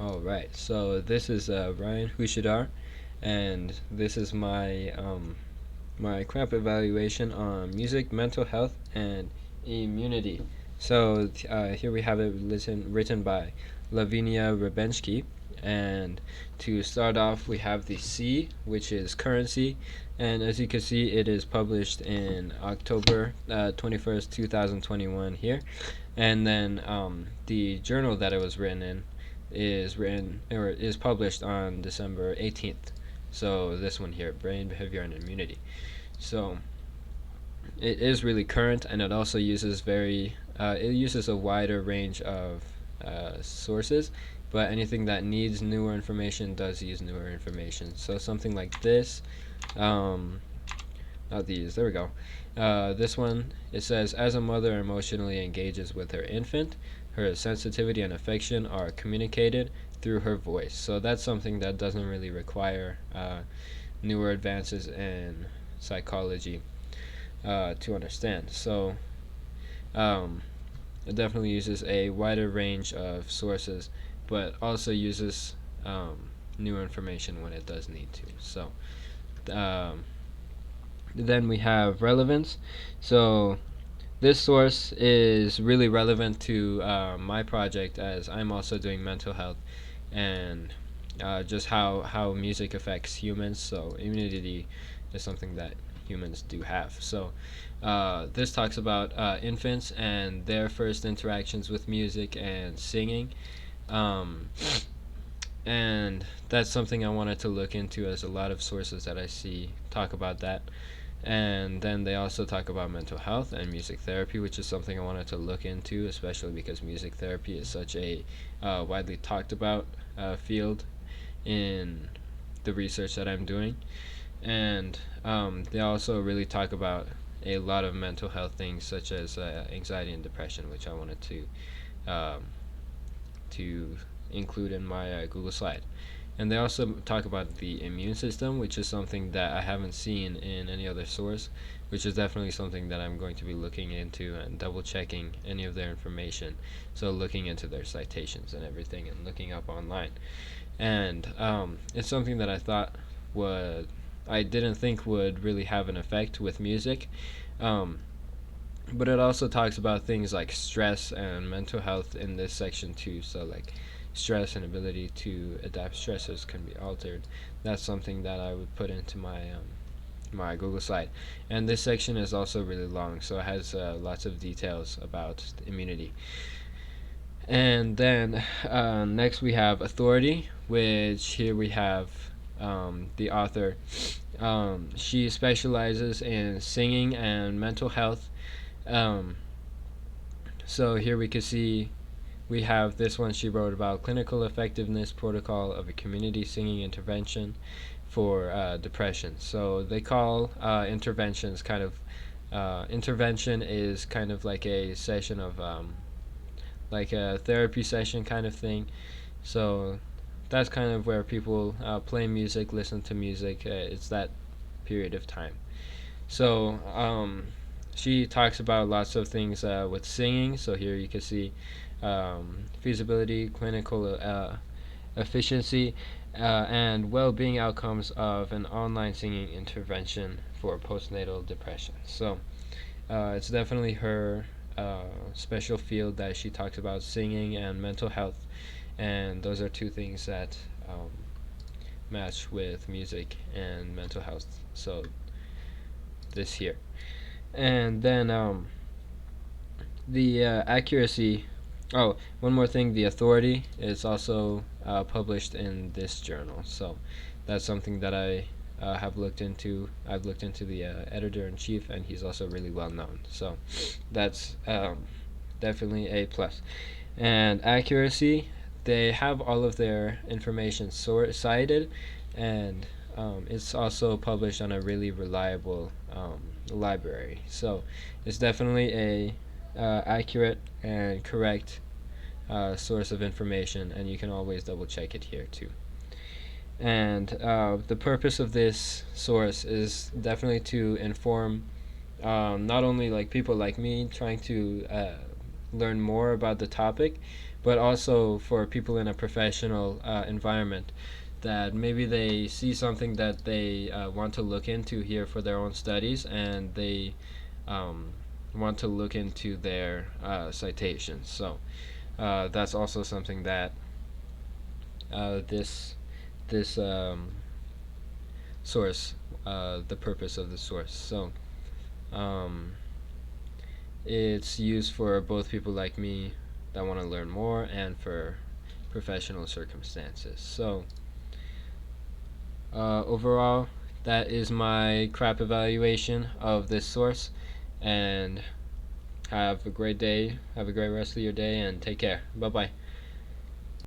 All right. So this is Ryan Hushidar, and this is my CRAAP evaluation on music, mental health, and immunity. So here we have it written by Lavinia Rebensky. And to start off, we have the C, which is currency. And as you can see, it is published in October 21st, 2021 here. And then the journal that it was written in is published on December 18th. So this one here, brain behavior and immunity. So it is really current, and it also uses it uses a wider range of sources, but anything that needs newer information does use newer information. So something like this, um, not these, there we go. This one, it says, as a mother emotionally engages with her infant, her sensitivity and affection are communicated through her voice. So that's something that doesn't really require newer advances in psychology to understand. So um, it definitely uses a wider range of sources, but also uses new information when it does need to. So um, then we have relevance. So this source is really relevant to my project, as I'm also doing mental health and just how music affects humans. So immunity is something that humans do have. So this talks about infants and their first interactions with music and singing. Um, and that's something I wanted to look into, as a lot of sources that I see talk about that. And then they also talk about mental health and music therapy, which is something I wanted to look into, especially because music therapy is such a widely talked about field in the research that I'm doing. And they also really talk about a lot of mental health things, such as anxiety and depression, which I wanted um, to include in my Google slide. And they also talk about the immune system, which is something that I haven't seen in any other source, which is definitely something that I'm going to be looking into and double checking any of their information. So looking into their citations and everything and looking up online. And it's something that I didn't think would really have an effect with music. Um, but it also talks about things like stress and mental health in this section too. So like stress and ability to adapt stressors can be altered. That's something that I would put into my Google slide. And this section is also really long, so it has lots of details about immunity. And then next we have authority, which here we have the author. She specializes in singing and mental health. Um, so here we can see we have this one she wrote about clinical effectiveness protocol of a community singing intervention for depression. So they call interventions kind of intervention is kind of like a session of like a therapy session kind of thing. So that's kind of where people play music, listen to music. It's that period of time. So she talks about lots of things with singing. So here you can see feasibility, clinical efficiency, and well-being outcomes of an online singing intervention for postnatal depression. So it's definitely her special field that she talks about, singing and mental health, and those are two things that match with music and mental health. So this here, and then the accuracy. Oh, one more thing, the authority is also published in this journal. So that's something that I have looked into. I've looked into the editor-in-chief, and he's also really well known. So that's definitely a plus. And accuracy, they have all of their information cited, and it's also published on a really reliable library. So it's definitely a accurate and correct source of information, and you can always double check it here too. And the purpose of this source is definitely to inform not only like people like me trying to learn more about the topic, but also for people in a professional environment that maybe they see something that they want to look into here for their own studies, and they um, want to look into their citations. So that's also something that this source, the purpose of the source. So um, it's used for both people like me that want to learn more and for professional circumstances. So overall, that is my CRAAP evaluation of this source. And have a great day. Have a great rest of your day, and take care. Bye bye.